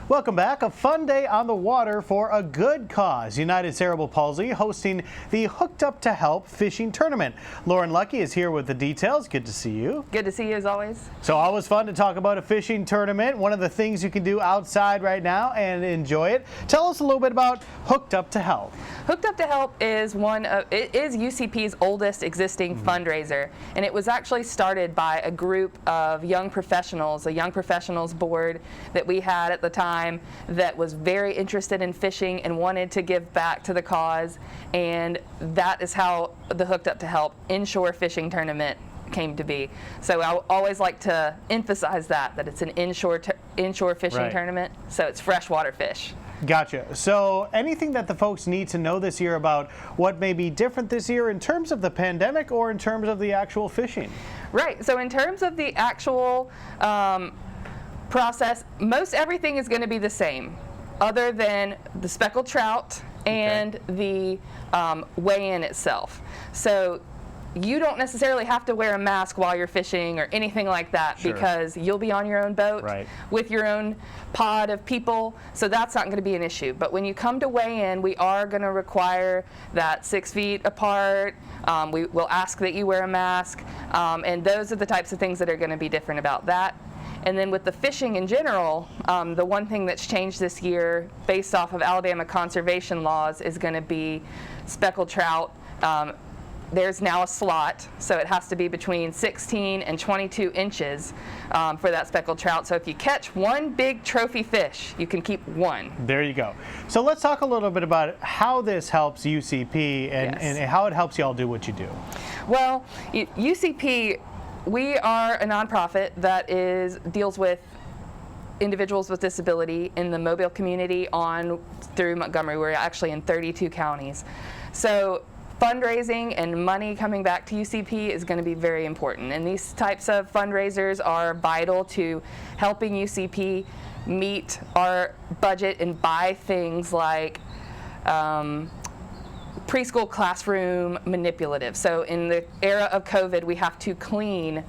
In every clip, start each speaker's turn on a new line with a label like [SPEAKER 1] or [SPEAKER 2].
[SPEAKER 1] Welcome back. A fun day on the water for a good cause. United Cerebral Palsy hosting the Hooked Up to Help fishing tournament. Lauren Lucky is here with the details. Good to see you.
[SPEAKER 2] Good to see you as always.
[SPEAKER 1] So always fun to talk about a fishing tournament. One of the things you can do outside right now and enjoy it. Tell us a little bit about Hooked Up to Help.
[SPEAKER 2] Hooked Up to Help is UCP's oldest existing fundraiser, and it was actually started by a group of young professionals, a young professionals board that we had at the time that was very interested in fishing and wanted to give back to the cause, and that is how the Hooked Up to Help inshore fishing tournament came to be. So I always like to emphasize that it's an inshore fishing tournament, so it's freshwater fish.
[SPEAKER 1] Gotcha. So anything that the folks need to know this year about what may be different this year in terms of the pandemic or in terms of the actual fishing?
[SPEAKER 2] Right. So in terms of the actual process, most everything is going to be the same other than the speckled trout and the weigh-in itself. So you don't necessarily have to wear a mask while you're fishing or anything like that, because you'll be on your own boat with your own pod of people, so that's not going to be an issue. But when you come to weigh in, we are going to require that 6 feet apart. We will ask that you wear a mask, and those are the types of things that are going to be different about that. And then with the fishing in general, the one thing that's changed this year based off of Alabama conservation laws is going to be speckled trout. There's now a slot, so it has to be between 16 and 22 inches for that speckled trout. So if you catch one big trophy fish, you can keep one.
[SPEAKER 1] There you go. So let's talk a little bit about how this helps UCP and how it helps you all do what you do. Well,
[SPEAKER 2] UCP, we are a nonprofit that deals with individuals with disability in the Mobile community on through Montgomery. We're actually in 32 counties. So fundraising and money coming back to UCP is going to be very important, and these types of fundraisers are vital to helping UCP meet our budget and buy things like preschool classroom manipulative. So in the era of COVID, we have to clean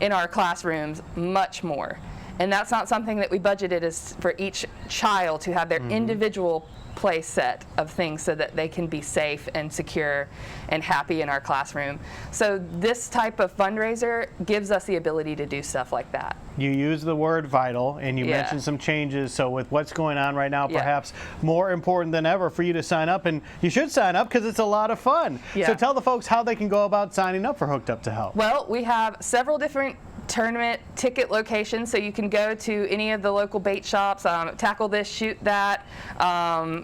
[SPEAKER 2] in our classrooms much more, and that's not something that we budgeted as for each child to have their individual play set of things so that they can be safe and secure and happy in our classroom. So this type of fundraiser gives us the ability to do stuff like that.
[SPEAKER 1] You use the word vital, and you mentioned some changes. So with what's going on right now, perhaps more important than ever for you to sign up, and you should sign up because it's a lot of fun. So tell the folks how they can go about signing up for Hooked Up to Help.
[SPEAKER 2] Well, we have several different tournament ticket locations, so you can go to any of the local bait shops. Tackle This, Shoot That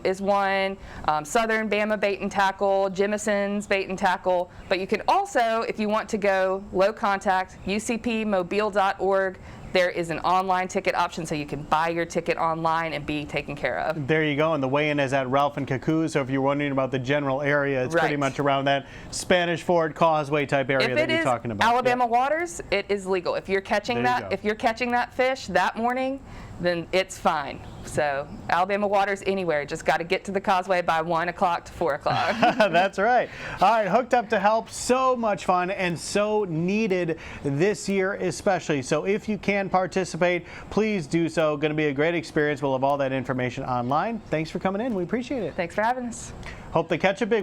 [SPEAKER 2] is one. Southern Bama Bait and Tackle, Jimison's Bait and Tackle. But you can also, if you want to go low contact, ucpmobile.org. There is an online ticket option, so you can buy your ticket online and be taken care of.
[SPEAKER 1] There you go, and the weigh-in is at Ralph and Cuckoo, so if you're wondering about the general area, it's pretty much around that Spanish Ford Causeway type area that you're talking about.
[SPEAKER 2] Alabama waters, it is legal. If you're catching that fish that morning, then it's fine. So Alabama waters anywhere, just got to get to the causeway by 1 o'clock to 4 o'clock.
[SPEAKER 1] That's right. All right, Hooked Up to Help, so much fun and so needed this year especially. So if you can participate, please do so. Going to be a great experience. We'll have all that information online. Thanks for coming in. We appreciate it.
[SPEAKER 2] Thanks for having us.
[SPEAKER 1] Hope they catch a big